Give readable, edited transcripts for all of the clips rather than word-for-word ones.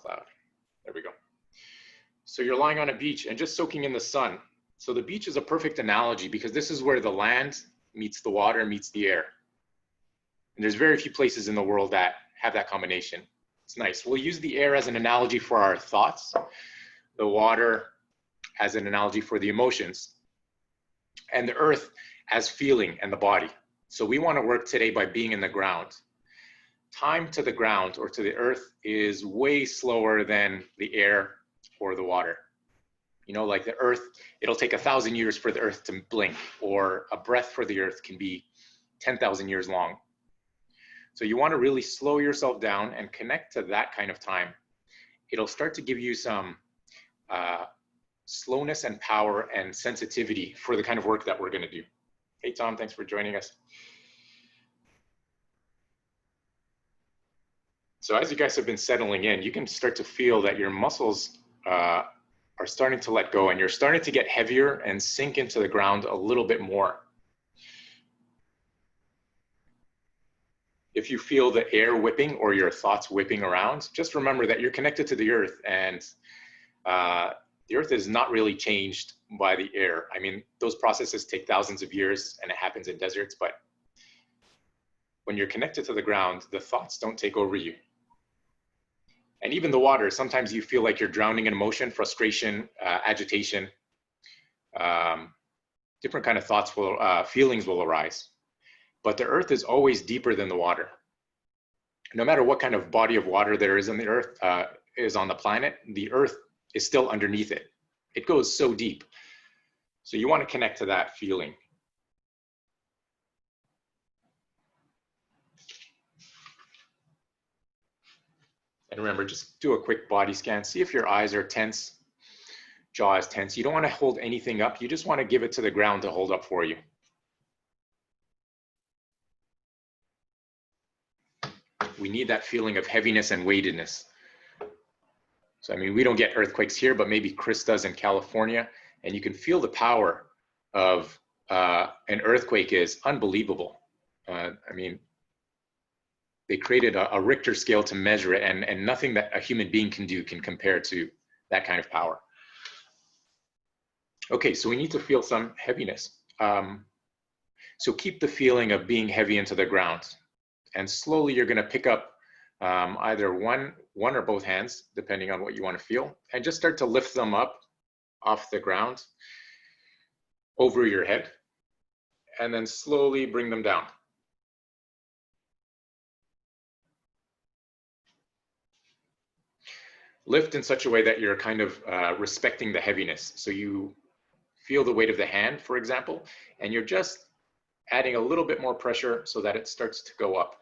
cloud. There we go. So you're lying on a beach and just soaking in the sun. So the beach is a perfect analogy because this is where the land meets the water, meets the air. And there's very few places in the world that have that combination. It's nice. We'll use the air as an analogy for our thoughts, the water as an analogy for the emotions, and the earth as feeling and the body. So we want to work today by being in the ground. Time to the ground or to the earth is way slower than the air or the water. You know, like the earth, it'll take 1,000 years for the earth to blink, or a breath for the earth can be 10,000 years long. So you want to really slow yourself down and connect to that kind of time. It'll start to give you some slowness and power and sensitivity for the kind of work that we're going to do. Hey, Tom, thanks for joining us. So as you guys have been settling in, you can start to feel that your muscles are starting to let go and you're starting to get heavier and sink into the ground a little bit more. If you feel the air whipping or your thoughts whipping around, just remember that you're connected to the earth, and the earth is not really changed by the air. I mean, those processes take thousands of years and it happens in deserts, but when you're connected to the ground, the thoughts don't take over you. And even the water, sometimes you feel like you're drowning in emotion, frustration, agitation, different kind of thoughts will, feelings will arise. But the earth is always deeper than the water. No matter what kind of body of water there is on the earth, is on the planet, the earth is still underneath it. It goes so deep. So you want to connect to that feeling. And remember, just do a quick body scan. See if your eyes are tense, jaw is tense. You don't want to hold anything up. You just want to give it to the ground to hold up for you. We need that feeling of heaviness and weightedness. So, I mean, we don't get earthquakes here, but maybe Chris does in California, and you can feel the power of an earthquake is unbelievable. I mean, they created a Richter scale to measure it, and nothing that a human being can do can compare to that kind of power. Okay, so we need to feel some heaviness. So keep the feeling of being heavy into the ground. And slowly you're going to pick up either one or both hands, depending on what you want to feel, and just start to lift them up off the ground over your head, and then slowly bring them down. Lift in such a way that you're kind of respecting the heaviness. So you feel the weight of the hand, for example, and you're just adding a little bit more pressure so that it starts to go up.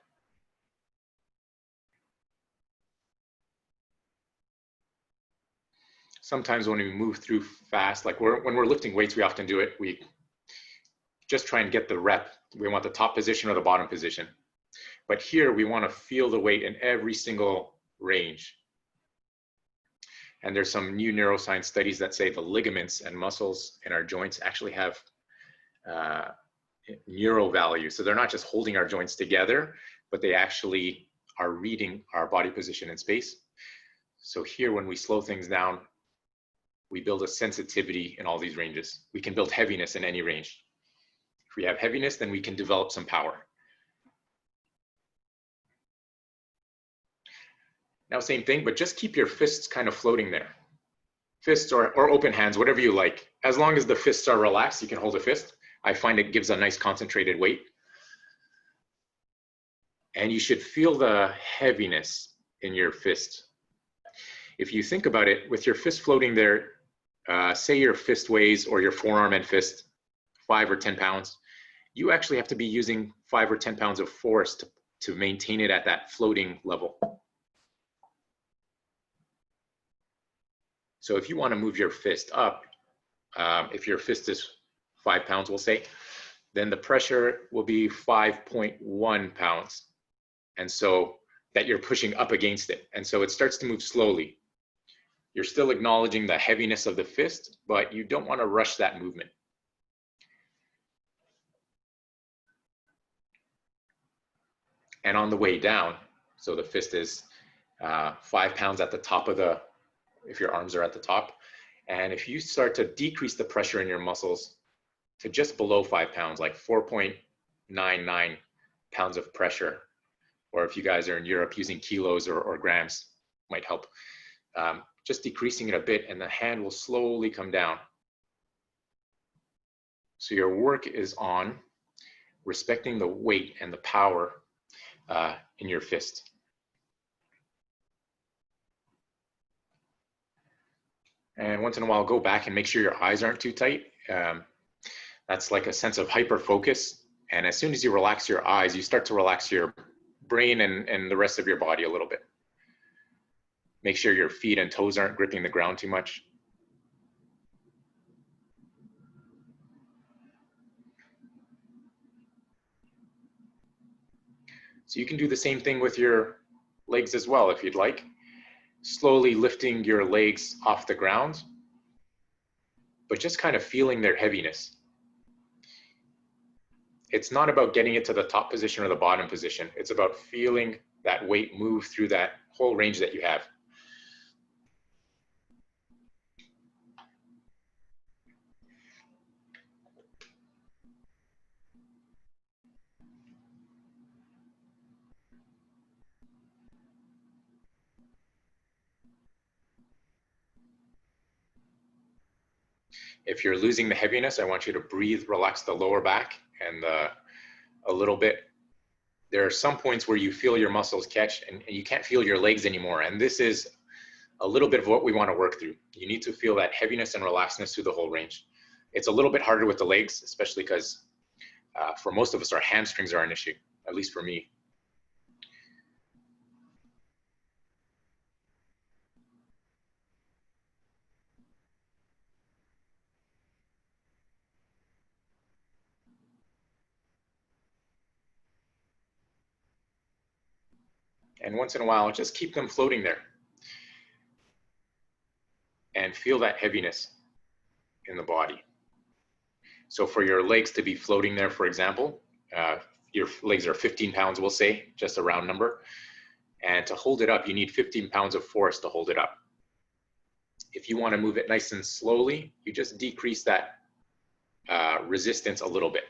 Sometimes when we move through fast, like when we're lifting weights, we often do it. We just try and get the rep. We want the top position or the bottom position. But here we want to feel the weight in every single range. And there's some new neuroscience studies that say the ligaments and muscles in our joints actually have neural value. So they're not just holding our joints together, but they actually are reading our body position in space. So here, when we slow things down, we build a sensitivity in all these ranges. We can build heaviness in any range. If we have heaviness, then we can develop some power. Now, same thing, but just keep your fists kind of floating there. Fists or open hands, whatever you like. As long as the fists are relaxed, you can hold a fist. I find it gives a nice concentrated weight. And you should feel the heaviness in your fist. If you think about it, with your fist floating there, say your fist weighs, or your forearm and fist, 5 or 10 pounds, you actually have to be using 5 or 10 pounds of force to maintain it at that floating level. So if you want to move your fist up, if your fist is 5 pounds, we'll say, then the pressure will be 5.1 pounds. And so that you're pushing up against it. And so it starts to move slowly. You're still acknowledging the heaviness of the fist, but you don't want to rush that movement. And on the way down, so the fist is 5 pounds at the top of the, if your arms are at the top. And if you start to decrease the pressure in your muscles to just below 5 pounds, like 4.99 pounds of pressure, or if you guys are in Europe using kilos or grams might help. Just decreasing it a bit and the hand will slowly come down. So your work is on respecting the weight and the power in your fist. And once in a while, go back and make sure your eyes aren't too tight. That's like a sense of hyper focus. And as soon as you relax your eyes, you start to relax your brain and the rest of your body a little bit. Make sure your feet and toes aren't gripping the ground too much. So you can do the same thing with your legs as well, if you'd like. Slowly lifting your legs off the ground, but just kind of feeling their heaviness. It's not about getting it to the top position or the bottom position. It's about feeling that weight move through that whole range that you have. If you're losing the heaviness, I want you to breathe, relax the lower back and a little bit. There are some points where you feel your muscles catch and you can't feel your legs anymore. And this is a little bit of what we want to work through. You need to feel that heaviness and relaxedness through the whole range. It's a little bit harder with the legs, especially because for most of us, our hamstrings are an issue, at least for me. And once in a while, just keep them floating there. And feel that heaviness in the body. So for your legs to be floating there, for example, your legs are 15 pounds, we'll say, just a round number. And to hold it up, you need 15 pounds of force to hold it up. If you want to move it nice and slowly, you just decrease that resistance a little bit.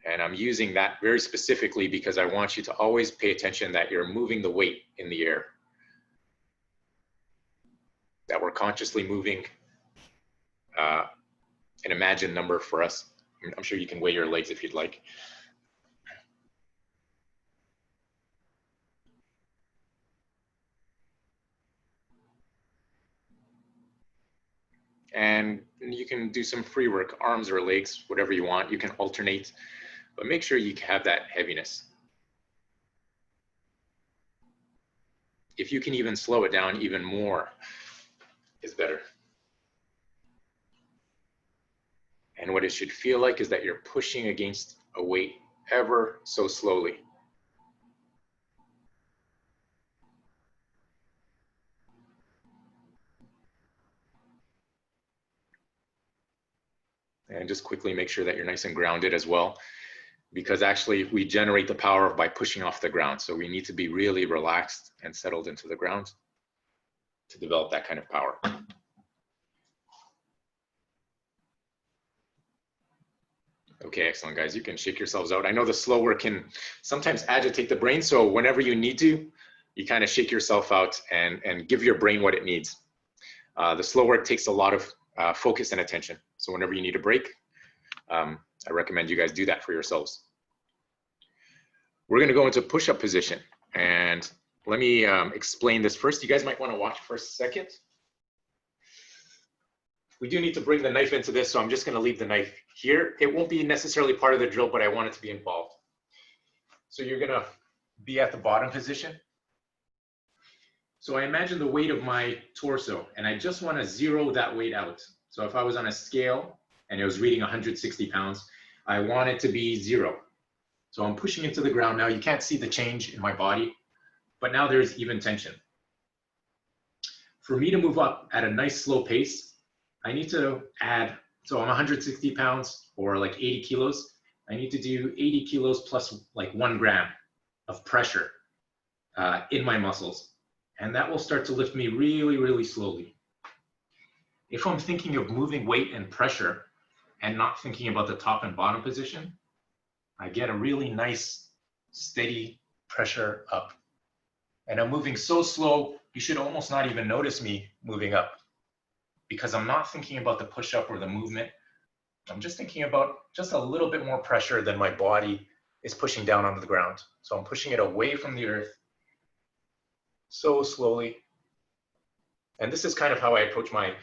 And I'm using that very specifically because I want you to always pay attention that you're moving the weight in the air. That we're consciously moving an imagined number for us. I'm sure you can weigh your legs if you'd like. And you can do some free work, arms or legs, whatever you want. You can alternate, but make sure you have that heaviness. If you can even slow it down even more, is better. And what it should feel like is that you're pushing against a weight ever so slowly. And just quickly make sure that you're nice and grounded as well, because actually we generate the power by pushing off the ground. So we need to be really relaxed and settled into the ground to develop that kind of power. Okay, excellent, guys. You can shake yourselves out. I know the slow work can sometimes agitate the brain. So whenever you need to, you kind of shake yourself out and give your brain what it needs. The slow work takes a lot of focus and attention. So whenever you need a break, I recommend you guys do that for yourselves. We're going to go into push-up position. And let me explain this first. You guys might want to watch for a second. We do need to bring the knife into this, so I'm just going to leave the knife here. It won't be necessarily part of the drill, but I want it to be involved. So you're going to be at the bottom position. So I imagine the weight of my torso, and I just want to zero that weight out. So if I was on a scale and it was reading 160 pounds, I want it to be 0. So I'm pushing it to the ground now. You can't see the change in my body, but now there's even tension. For me to move up at a nice slow pace, I need to add, so I'm 160 pounds or like 80 kilos. I need to do 80 kilos plus like 1 gram of pressure in my muscles. And that will start to lift me really, really slowly. If I'm thinking of moving weight and pressure and not thinking about the top and bottom position, I get a really nice, steady pressure up. And I'm moving so slow, you should almost not even notice me moving up because I'm not thinking about the push-up or the movement. I'm just thinking about just a little bit more pressure than my body is pushing down onto the ground. So I'm pushing it away from the earth so slowly. And this is kind of how I approach my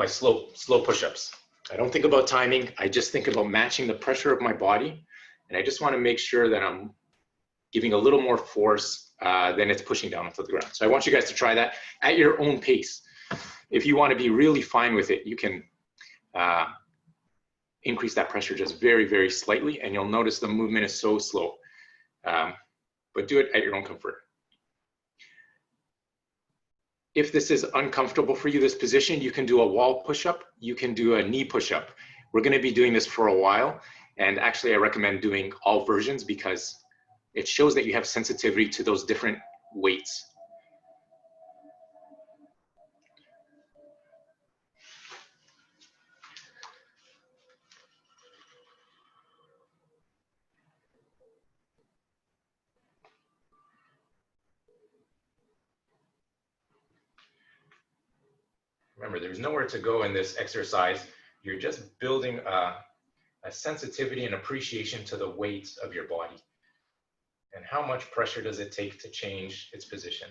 slow push-ups. I don't think about timing. I just think about matching the pressure of my body. And I just want to make sure that I'm giving a little more force than it's pushing down onto the ground. So I want you guys to try that at your own pace. If you want to be really fine with it, you can increase that pressure just very, very slightly, and you'll notice the movement is so slow. But do it at your own comfort. If this is uncomfortable for you, this position, you can do a wall push-up, you can do a knee push-up. We're going to be doing this for a while, and actually I recommend doing all versions because it shows that you have sensitivity to those different weights. Remember, there's nowhere to go in this exercise. You're just building a sensitivity and appreciation to the weight of your body. And how much pressure does it take to change its position?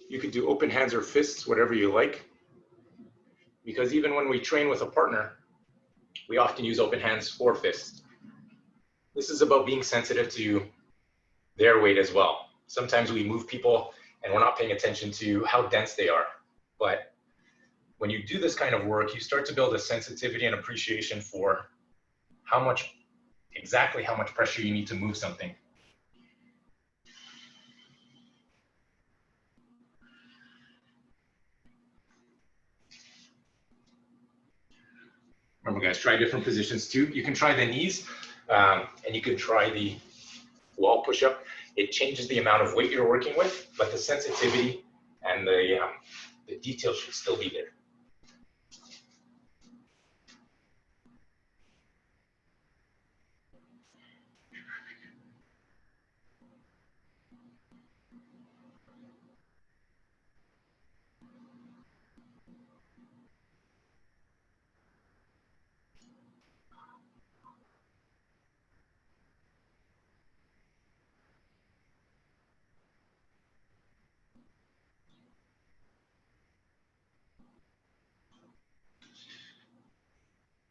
You could do open hands or fists, whatever you like. Because even when we train with a partner, we often use open hands or fists. This is about being sensitive to their weight as well. Sometimes we move people and we're not paying attention to how dense they are. But when you do this kind of work, you start to build a sensitivity and appreciation for exactly how much pressure you need to move something. Remember guys, try different positions too. You can try the knees and you can try the wall push-up. It changes the amount of weight you're working with, but the sensitivity and the detail should still be there.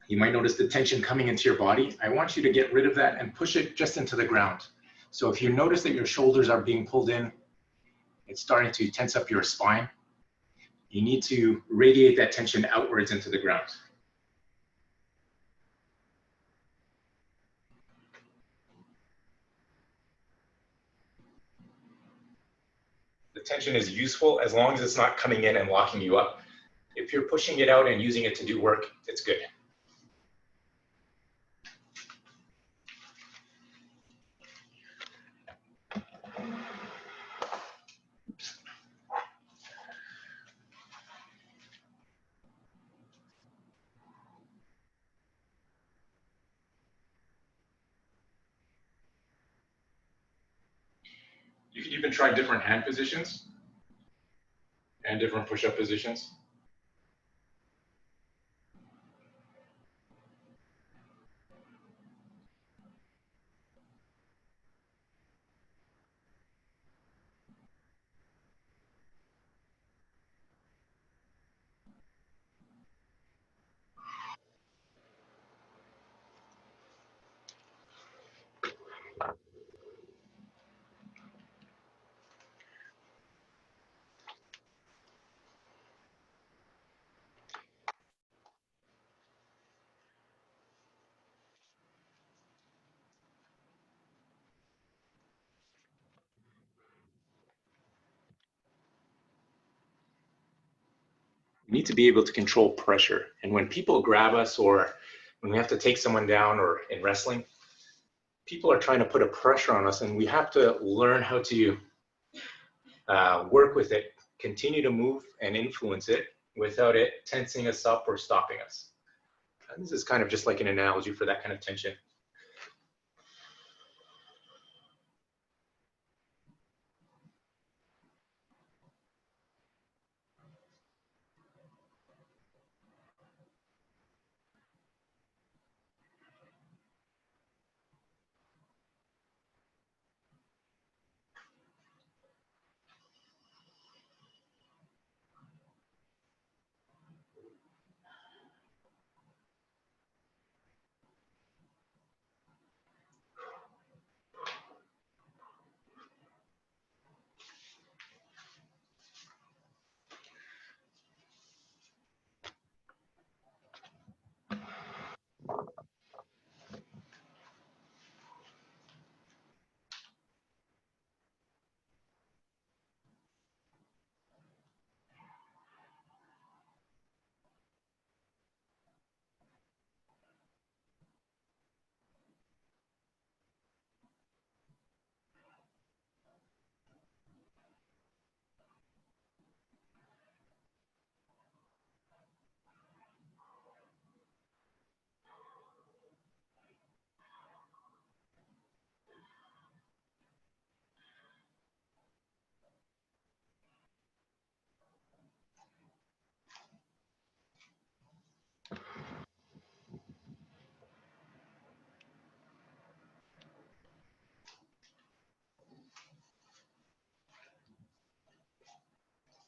You might notice the tension coming into your body. I want you to get rid of that and push it just into the ground. So if you notice that your shoulders are being pulled in, it's starting to tense up your spine. You need to radiate that tension outwards into the ground. The tension is useful as long as it's not coming in and locking you up. If you're pushing it out and using it to do work, it's good. You can even try different hand positions and different push-up positions. need to be able to control pressure. And when people grab us, or when we have to take someone down, or in wrestling, people are trying to put a pressure on us, and we have to learn how to work with it, continue to move and influence it without it tensing us up or stopping us. And this is kind of just like an analogy for that kind of tension.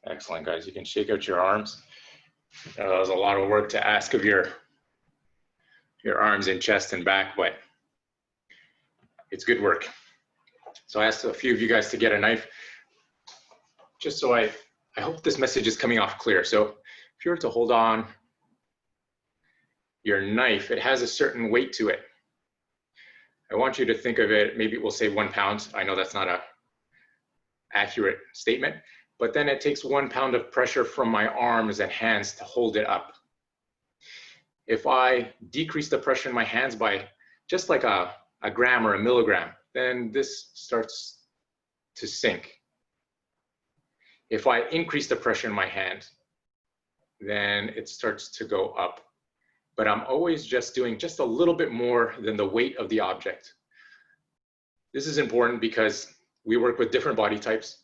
Excellent, guys. You can shake out your arms. That was a lot of work to ask of your arms and chest and back, but it's good work. So I asked a few of you guys to get a knife, just so I hope this message is coming off clear. So if you were to hold on your knife, it has a certain weight to it. I want you to think of it, maybe we'll say 1 pound. I know that's not an accurate statement, but then it takes 1 pound of pressure from my arms and hands to hold it up. If I decrease the pressure in my hands by just like a gram or a milligram, then this starts to sink. If I increase the pressure in my hand, then it starts to go up. But I'm always just doing just a little bit more than the weight of the object. This is important because we work with different body types.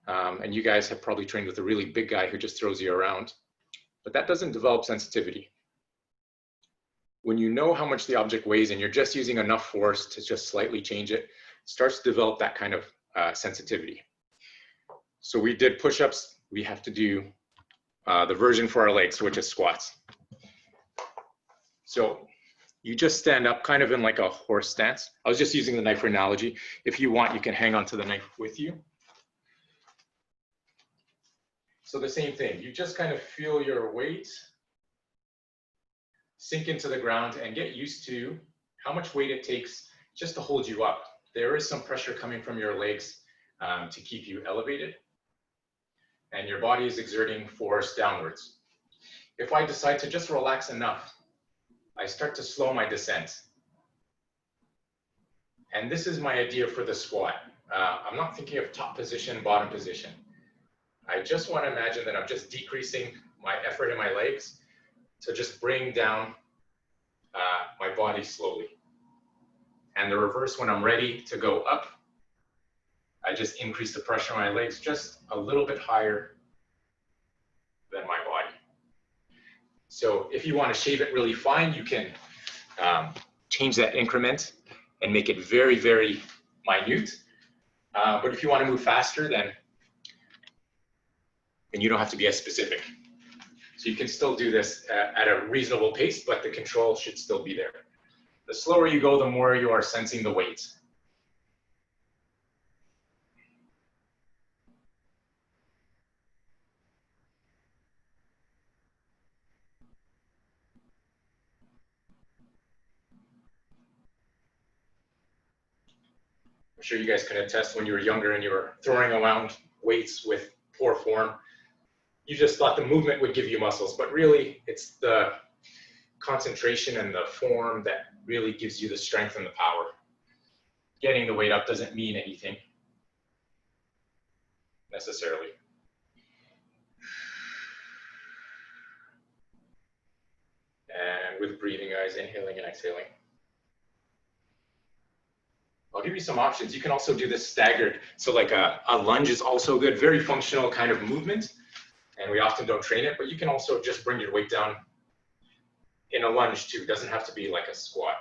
And you guys have probably trained with a really big guy who just throws you around, but that doesn't develop sensitivity. When you know how much the object weighs and you're just using enough force to just slightly change it, it starts to develop that kind of sensitivity. So we did push-ups. We have to do the version for our legs, which is squats. So you just stand up kind of in like a horse stance. I was just using the knife for analogy. If you want, you can hang on to the knife with you. So the same thing, you just kind of feel your weight sink into the ground and get used to how much weight it takes just to hold you up. There is some pressure coming from your legs to keep you elevated, and your body is exerting force downwards. If I decide to just relax enough, I start to slow my descent. And this is my idea for the squat. I'm not thinking of top position, bottom position. I just want to imagine that I'm just decreasing my effort in my legs to just bring down my body slowly. And the reverse, when I'm ready to go up, I just increase the pressure on my legs just a little bit higher than my body. So if you want to shave it really fine, you can change that increment and make it very, very minute. But if you want to move faster, then you don't have to be as specific. So you can still do this at a reasonable pace, but the control should still be there. The slower you go, the more you are sensing the weight. I'm sure you guys can attest when you were younger and you were throwing around weights with poor form. you just thought the movement would give you muscles, but really it's the concentration and the form that really gives you the strength and the power. Getting the weight up doesn't mean anything necessarily. And with breathing, guys, inhaling and exhaling. I'll give you some options. You can also do this staggered. So like a lunge is also good, very functional kind of movement. And we often don't train it, but you can also just bring your weight down in a lunge too. It doesn't have to be like a squat.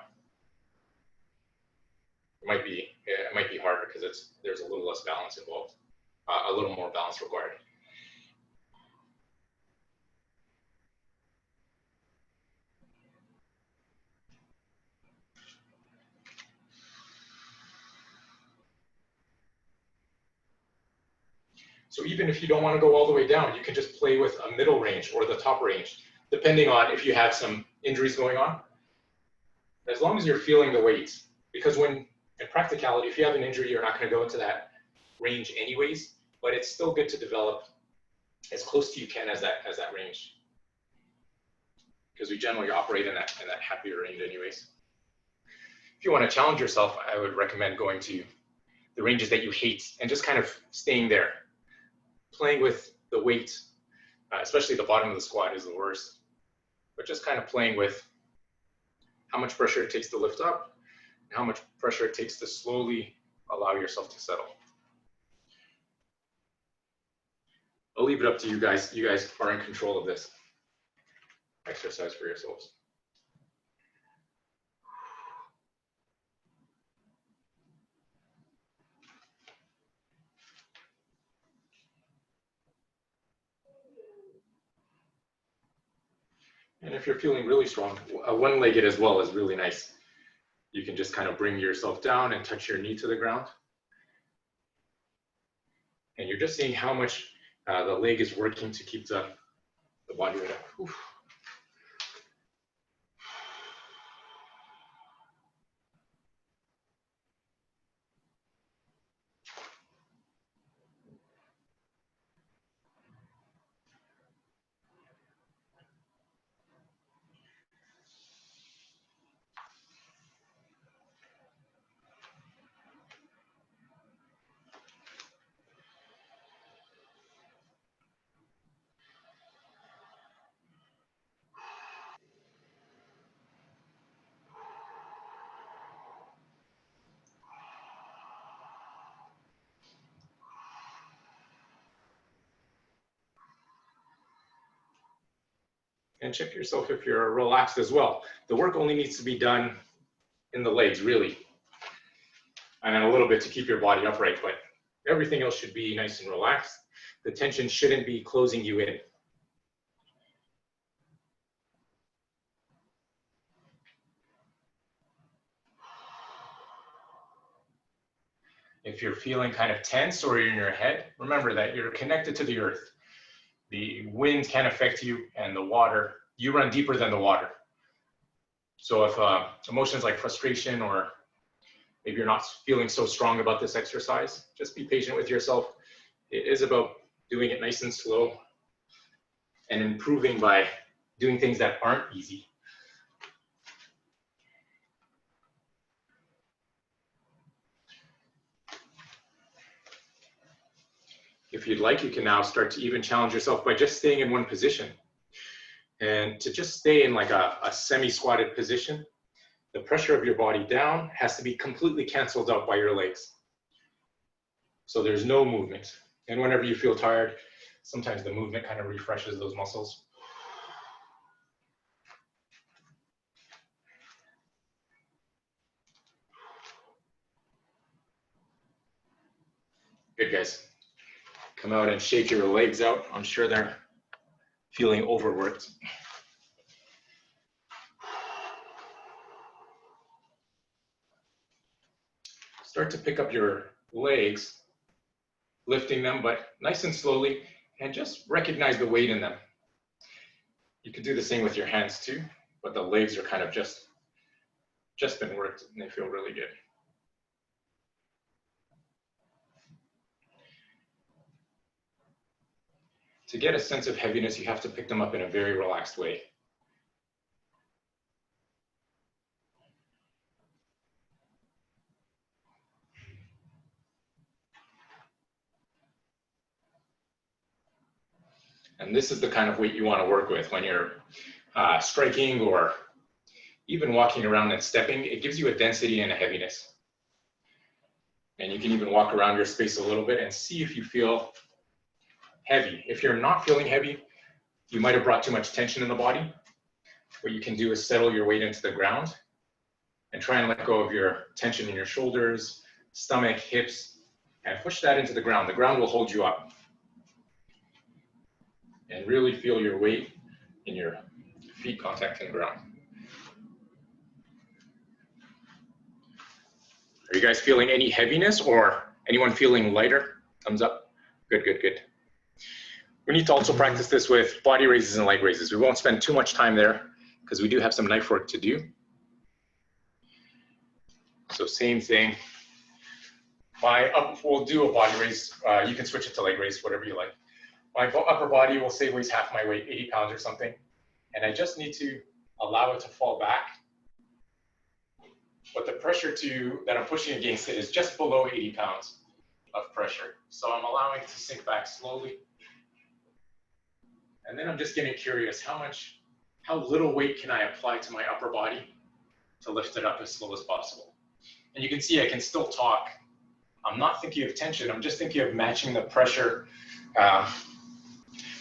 It might be harder because there's a little less balance involved, a little more balance required. So even if you don't want to go all the way down, you can just play with a middle range or the top range, depending on if you have some injuries going on. As long as you're feeling the weight, because in practicality, if you have an injury, you're not going to go into that range anyways, but it's still good to develop as close to you can as that range, because we generally operate in that happier range anyways. If you want to challenge yourself, I would recommend going to the ranges that you hate and just kind of staying there. Playing with the weight, especially the bottom of the squat is the worst, but just kind of playing with how much pressure it takes to lift up and how much pressure it takes to slowly allow yourself to settle. I'll leave it up to you guys. You guys are in control of this exercise for yourselves. And if you're feeling really strong, one-legged as well is really nice. You can just kind of bring yourself down and touch your knee to the ground. And you're just seeing how much the leg is working to keep the body weight up. Oof. And check yourself if you're relaxed as well. The work only needs to be done in the legs, really, and then a little bit to keep your body upright, but everything else should be nice and relaxed. The tension shouldn't be closing you in. If you're feeling kind of tense or you're in your head, remember that you're connected to the earth. The wind can affect you, and the water, you run deeper than the water. So if emotions like frustration, or maybe you're not feeling so strong about this exercise, just be patient with yourself. It is about doing it nice and slow and improving by doing things that aren't easy. If you'd like, you can now start to even challenge yourself by just staying in one position. And to just stay in like a semi-squatted position, the pressure of your body down has to be completely canceled out by your legs. So there's no movement. And whenever you feel tired, sometimes the movement kind of refreshes those muscles. Good, guys. Come out and shake your legs out. I'm sure they're feeling overworked. Start to pick up your legs, lifting them, but nice and slowly, and just recognize the weight in them. You could do the same with your hands too, but the legs are kind of just been worked and they feel really good. To get a sense of heaviness, you have to pick them up in a very relaxed way. And this is the kind of weight you want to work with when you're striking or even walking around and stepping. It gives you a density and a heaviness. And you can even walk around your space a little bit and see if you feel heavy. If you're not feeling heavy, you might have brought too much tension in the body. What you can do is settle your weight into the ground and try and let go of your tension in your shoulders, stomach, hips, and push that into the ground. The ground will hold you up. And really feel your weight in your feet contacting the ground. Are you guys feeling any heaviness or anyone feeling lighter? Thumbs up. Good, good, good. We need to also practice this with body raises and leg raises. We won't spend too much time there because we do have some knife work to do. So same thing. We'll do a body raise. You can switch it to leg raise, whatever you like. My upper body will say weighs half my weight, 80 pounds or something. And I just need to allow it to fall back. But the pressure that I'm pushing against it is just below 80 pounds of pressure. So I'm allowing it to sink back slowly. And then I'm just getting curious, how little weight can I apply to my upper body to lift it up as slow as possible? And you can see I can still talk. I'm not thinking of tension. I'm just thinking of matching the pressure.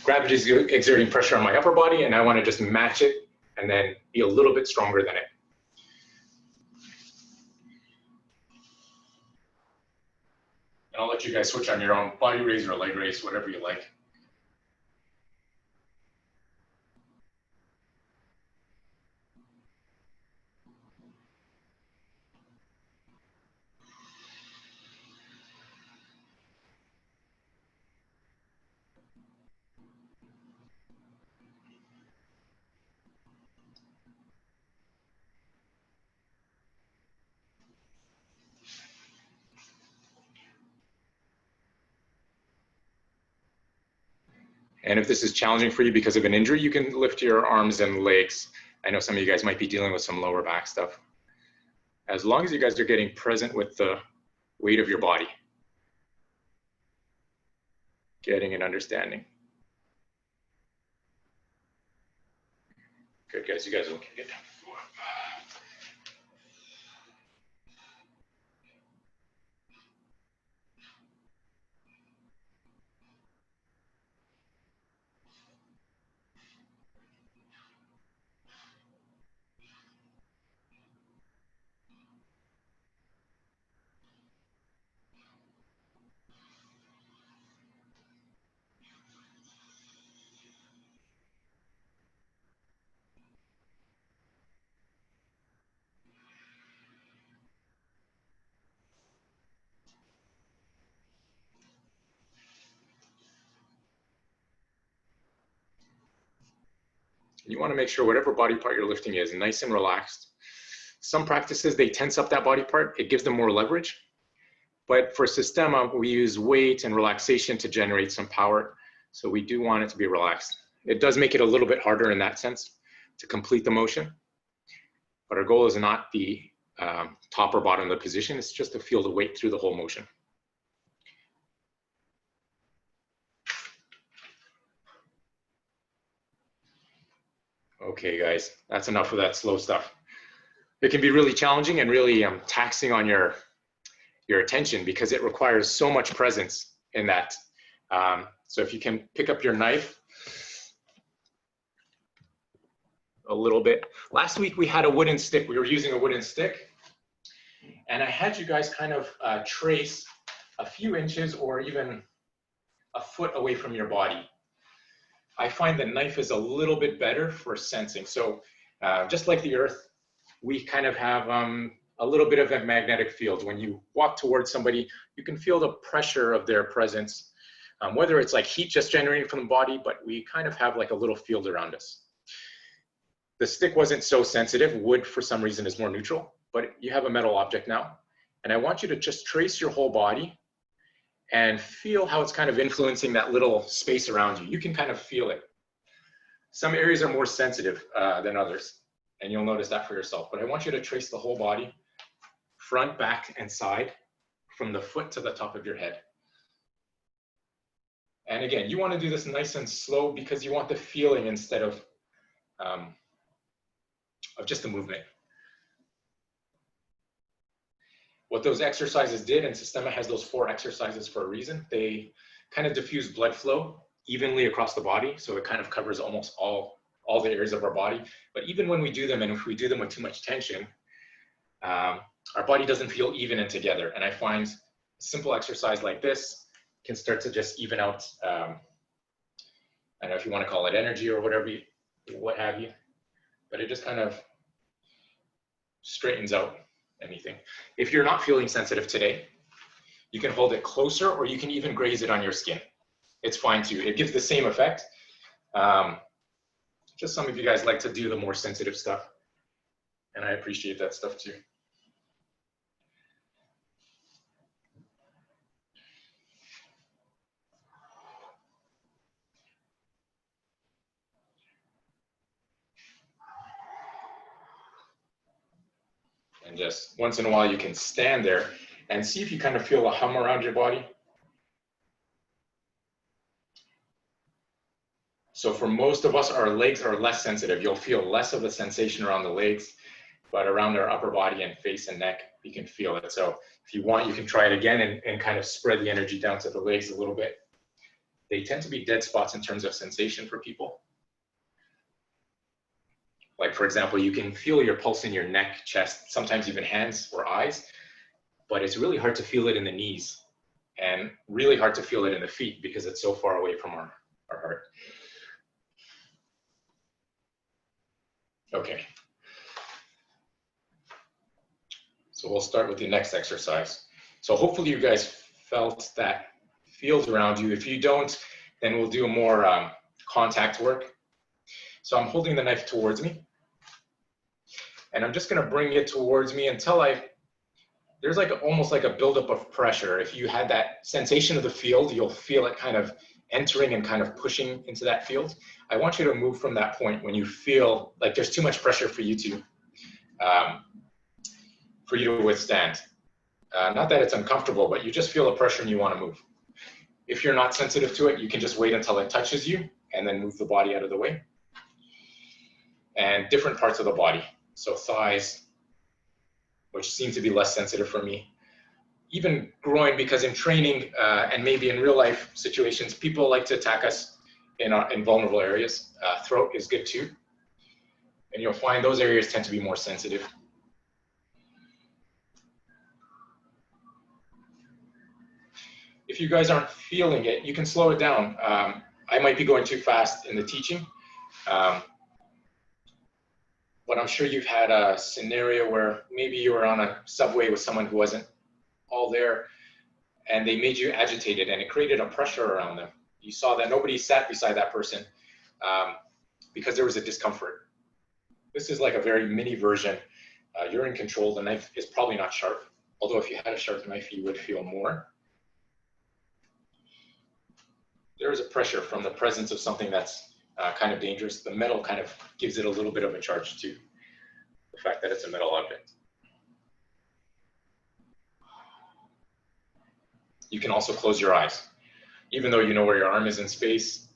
Gravity is exerting pressure on my upper body, and I want to just match it and then be a little bit stronger than it. And I'll let you guys switch on your own body raise or leg raise, whatever you like. And if this is challenging for you because of an injury, you can lift your arms and legs. I know some of you guys might be dealing with some lower back stuff. As long as you guys are getting present with the weight of your body, getting an understanding. Good, guys, you guys are looking good. You want to make sure whatever body part you're lifting is nice and relaxed. Some practices, they tense up that body part. It gives them more leverage. But for Systema, we use weight and relaxation to generate some power. So we do want it to be relaxed. It does make it a little bit harder in that sense to complete the motion. But our goal is not the top or bottom of the position. It's just to feel the weight through the whole motion. Okay, guys, that's enough of that slow stuff. It can be really challenging and really taxing on your attention because it requires so much presence in that. So if you can pick up your knife a little bit. Last week we had a wooden stick. We were using a wooden stick. And I had you guys kind of trace a few inches or even a foot away from your body. I find the knife is a little bit better for sensing. So just like the earth, we kind of have a little bit of a magnetic field. When you walk towards somebody, you can feel the pressure of their presence, whether it's like heat just generated from the body, but we kind of have like a little field around us. The stick wasn't so sensitive. Wood, for some reason, is more neutral, but you have a metal object now. And I want you to just trace your whole body and feel how it's kind of influencing that little space around you. You can kind of feel it. Some areas are more sensitive than others, and you'll notice that for yourself. But I want you to trace the whole body, front, back, and side, from the foot to the top of your head. And again, you want to do this nice and slow because you want the feeling instead of just the movement. What those exercises did, and Systema has those 4 exercises for a reason, they kind of diffuse blood flow evenly across the body. So it kind of covers almost all the areas of our body. But even when we do them, and if we do them with too much tension, our body doesn't feel even and together. And I find a simple exercise like this can start to just even out, I don't know if you want to call it energy or whatever, what have you, but it just kind of straightens out anything. If you're not feeling sensitive today, you can hold it closer, or you can even graze it on your skin. It's fine too. It gives the same effect. Just some of you guys like to do the more sensitive stuff, and I appreciate that stuff too. And just once in a while, you can stand there and see if you kind of feel a hum around your body. So for most of us, our legs are less sensitive. You'll feel less of the sensation around the legs, but around our upper body and face and neck, you can feel it. So if you want, you can try it again and kind of spread the energy down to the legs a little bit. They tend to be dead spots in terms of sensation for people. Like, for example, you can feel your pulse in your neck, chest, sometimes even hands or eyes, but it's really hard to feel it in the knees and really hard to feel it in the feet because it's so far away from our heart. Okay. So we'll start with the next exercise. So hopefully you guys felt that feels around you. If you don't, then we'll do more contact work. So I'm holding the knife towards me, and I'm just going to bring it towards me until there's like almost like a buildup of pressure. If you had that sensation of the field, you'll feel it kind of entering and kind of pushing into that field. I want you to move from that point when you feel like there's too much pressure for you to withstand. Not that it's uncomfortable, but you just feel the pressure and you want to move. If you're not sensitive to it, you can just wait until it touches you and then move the body out of the way. And different parts of the body. So thighs, which seem to be less sensitive for me. Even groin, because in training and maybe in real life situations, people like to attack us in vulnerable areas. Throat is good too. And you'll find those areas tend to be more sensitive. If you guys aren't feeling it, you can slow it down. I might be going too fast in the teaching. But I'm sure you've had a scenario where maybe you were on a subway with someone who wasn't all there, and they made you agitated, and it created a pressure around them. You saw that nobody sat beside that person because there was a discomfort. This is like a very mini version. You're in control. The knife is probably not sharp, although if you had a sharp knife, you would feel more. There is a pressure from the presence of something that's kind of dangerous. The metal kind of gives it a little bit of a charge too, the fact that it's a metal object. You can also close your eyes. Even though you know where your arm is in space,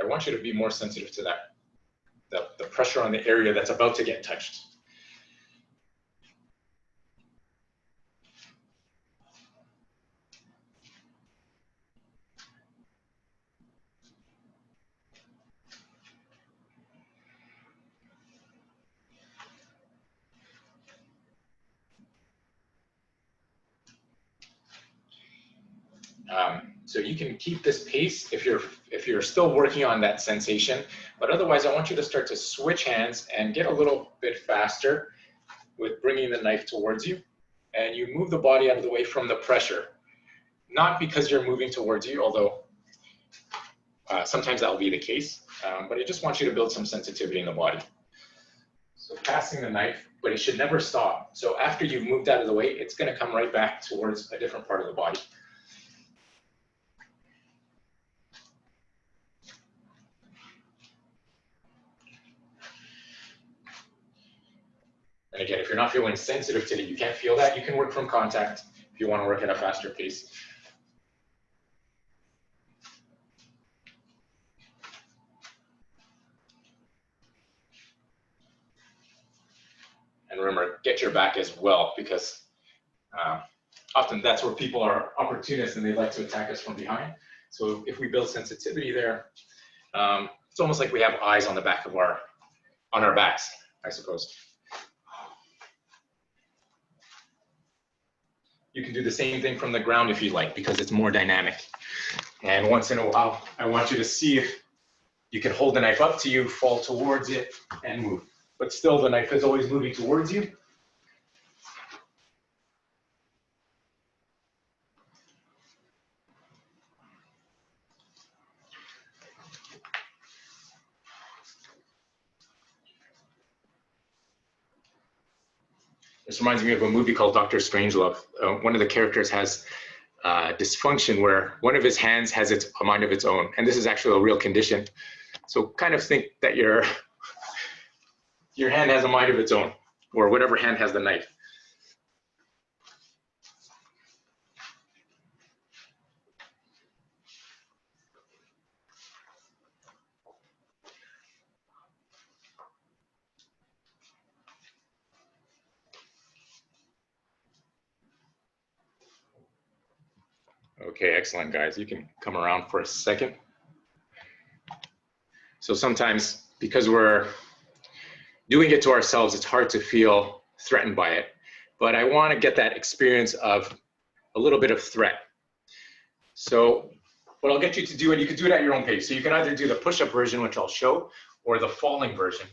I want you to be more sensitive to that, the pressure on the area that's about to get touched. So you can keep this pace if you're still working on that sensation, but otherwise I want you to start to switch hands and get a little bit faster with bringing the knife towards you, and you move the body out of the way from the pressure. Not because you're moving towards you, although sometimes that will be the case, but I just want you to build some sensitivity in the body. So passing the knife, but it should never stop. So after you've moved out of the way, it's going to come right back towards a different part of the body. And again, if you're not feeling sensitive today, you can't feel that, you can work from contact if you want to work at a faster pace. And remember, get your back as well, because often that's where people are opportunists and they like to attack us from behind. So if we build sensitivity there, it's almost like we have eyes on the back of on our backs, I suppose. You can do the same thing from the ground if you like, because it's more dynamic. And once in a while, I want you to see if you can hold the knife up to you, fall towards it, and move. But still, the knife is always moving towards you. This reminds me of a movie called Dr. Strangelove. One of the characters has dysfunction where one of his hands has a mind of its own. And this is actually a real condition. So kind of think that your hand has a mind of its own, or whatever hand has the knife. Okay, excellent, guys. You can come around for a second. So sometimes, because we're doing it to ourselves, it's hard to feel threatened by it. But I want to get that experience of a little bit of threat. So what I'll get you to do, and you can do it at your own pace. So you can either do the push-up version, which I'll show, or the falling version.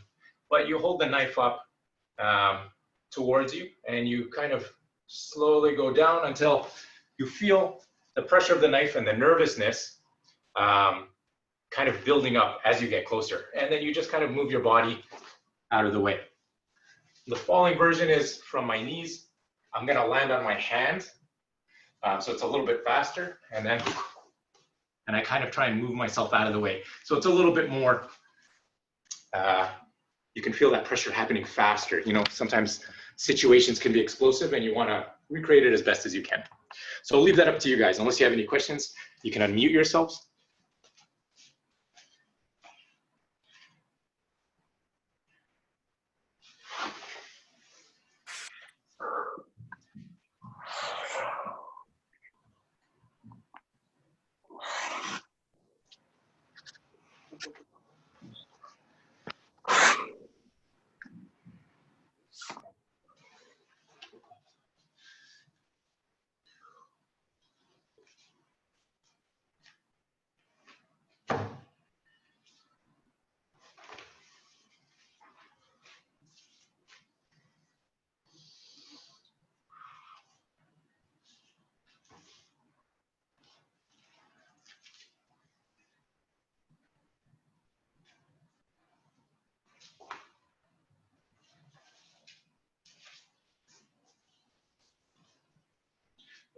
But you hold the knife up towards you, and you kind of slowly go down until you feel the pressure of the knife and the nervousness kind of building up as you get closer. And then you just kind of move your body out of the way. The falling version is from my knees. I'm gonna land on my hand. So it's a little bit faster, and I kind of try and move myself out of the way. So it's a little bit more, you can feel that pressure happening faster. You know, sometimes situations can be explosive and you wanna recreate it as best as you can. So I'll leave that up to you guys. Unless you have any questions, you can unmute yourselves.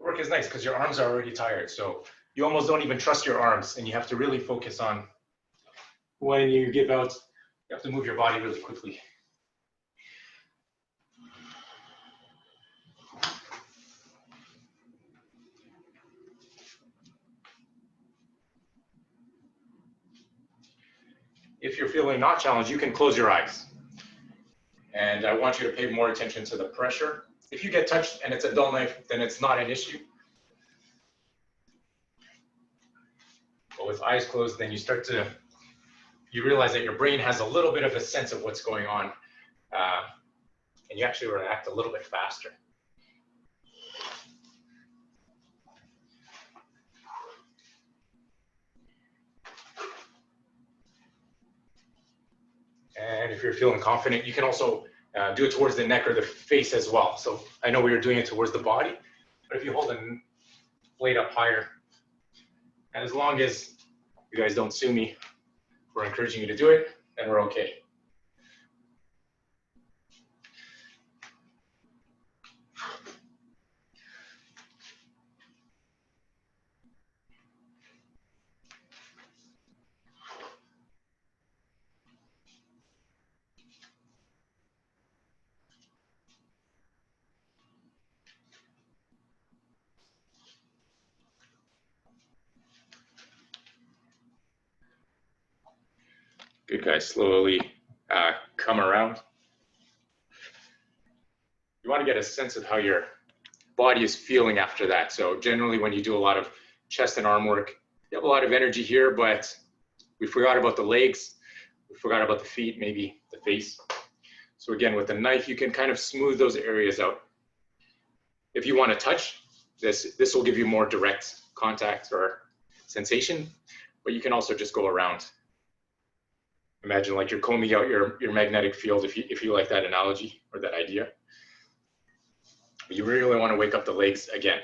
Work is nice because your arms are already tired. So you almost don't even trust your arms, and you have to really focus on when you give out, you have to move your body really quickly. If you're feeling not challenged, you can close your eyes. And I want you to pay more attention to the pressure. If you get touched and it's a dull knife, then it's not an issue. But with eyes closed, then you realize that your brain has a little bit of a sense of what's going on. And you actually react a little bit faster. And if you're feeling confident, you can also do it towards the neck or the face as well. So I know we were doing it towards the body, but if you hold the blade up higher, and as long as you guys don't sue me for encouraging you to do it, then we're okay. Good, guys. Slowly come around. You want to get a sense of how your body is feeling after that. So generally when you do a lot of chest and arm work, you have a lot of energy here, but we forgot about the legs. We forgot about the feet, maybe the face. So again, with the knife, you can kind of smooth those areas out. If you want to touch, this will give you more direct contact or sensation, but you can also just go around. Imagine like you're combing out your magnetic field, if you like that analogy or that idea. But you really want to wake up the legs again.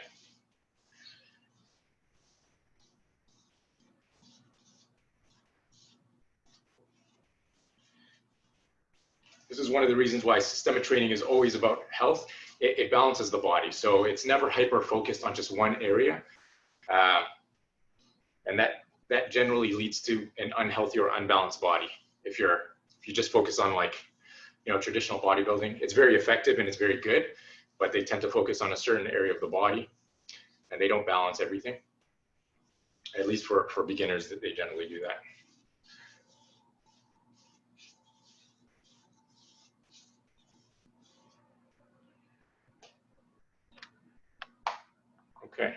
This is one of the reasons why systemic training is always about health. It balances the body. So it's never hyper-focused on just one area. And that generally leads to an unhealthy or unbalanced body. If you just focus on like, traditional bodybuilding, it's very effective and it's very good, but they tend to focus on a certain area of the body and they don't balance everything. At least for beginners, they generally do that. Okay,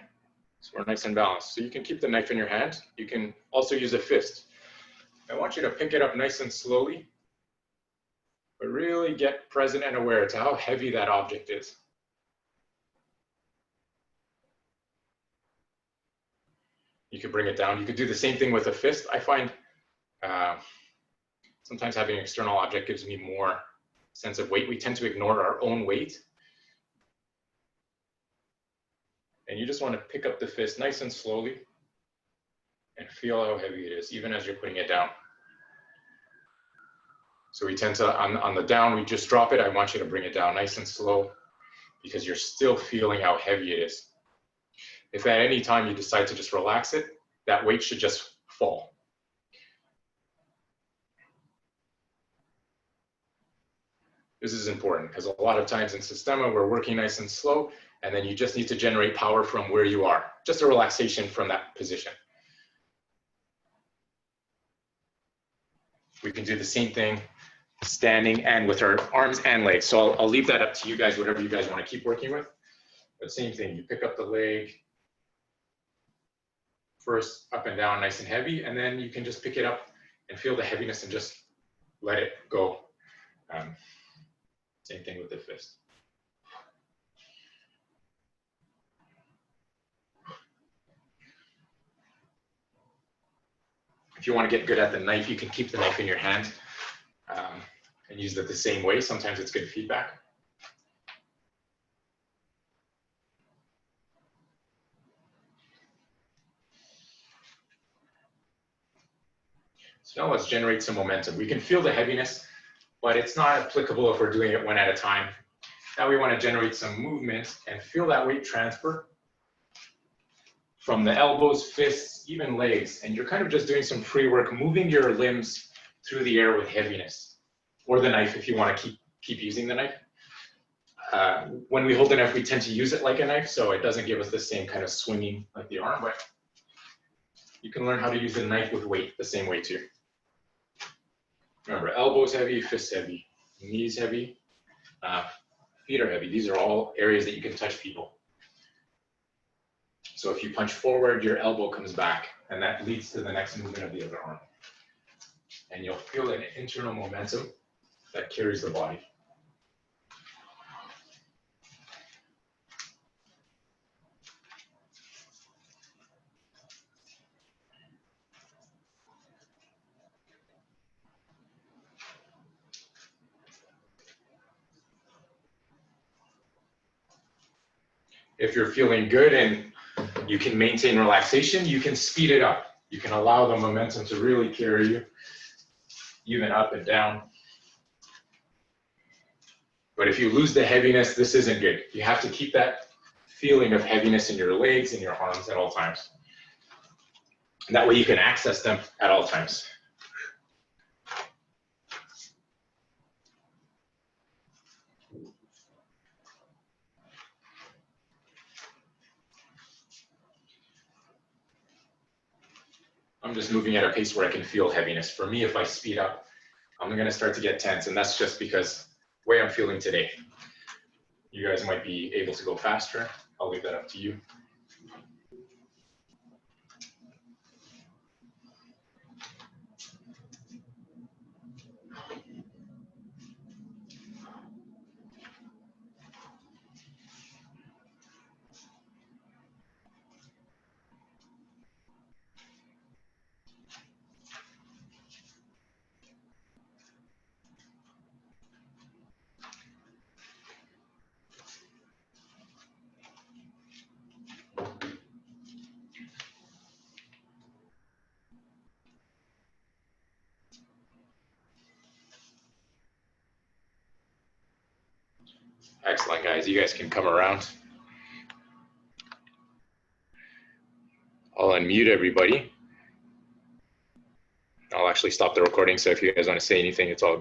so we're nice and balanced. So you can keep the knife in your hand. You can also use a fist. I want you to pick it up nice and slowly, but really get present and aware to how heavy that object is. You could bring it down. You could do the same thing with a fist. I find sometimes having an external object gives me more sense of weight. We tend to ignore our own weight. And you just want to pick up the fist nice and slowly and feel how heavy it is, even as you're putting it down. So we tend to, on the down, we just drop it. I want you to bring it down nice and slow because you're still feeling how heavy it is. If at any time you decide to just relax it, that weight should just fall. This is important because a lot of times in Systema, we're working nice and slow, and then you just need to generate power from where you are. Just a relaxation from that position. We can do the same thing standing and with our arms and legs. So I'll leave that up to you guys, whatever you guys want to keep working with. But same thing, you pick up the leg, first up and down nice and heavy, and then you can just pick it up and feel the heaviness and just let it go. Same thing with the fist. If you want to get good at the knife, you can keep the knife in your hand and use it the same way. Sometimes it's good feedback. So now let's generate some momentum. We can feel the heaviness, but it's not applicable if we're doing it one at a time. Now we want to generate some movement and feel that weight transfer from the elbows, fists, even legs. And you're kind of just doing some free work, moving your limbs through the air with heaviness, or the knife if you want to keep using the knife. When we hold the knife, we tend to use it like a knife, so it doesn't give us the same kind of swinging like the arm, but you can learn how to use the knife with weight the same way too. Remember, elbows heavy, fists heavy, knees heavy, feet are heavy. These are all areas that you can touch people. So if you punch forward, your elbow comes back, and that leads to the next movement of the other arm. And you'll feel an internal momentum that carries the body. If you're feeling good and you can maintain relaxation, you can speed it up. You can allow the momentum to really carry you, even up and down. But if you lose the heaviness, this isn't good. You have to keep that feeling of heaviness in your legs and your arms at all times. And that way you can access them at all times. I'm just moving at a pace where I can feel heaviness. For me, if I speed up, I'm gonna start to get tense, and that's just because the way I'm feeling today. You guys might be able to go faster. I'll leave that up to you. Excellent, guys. You guys can come around. I'll unmute everybody. I'll actually stop the recording, so if you guys want to say anything, it's all good.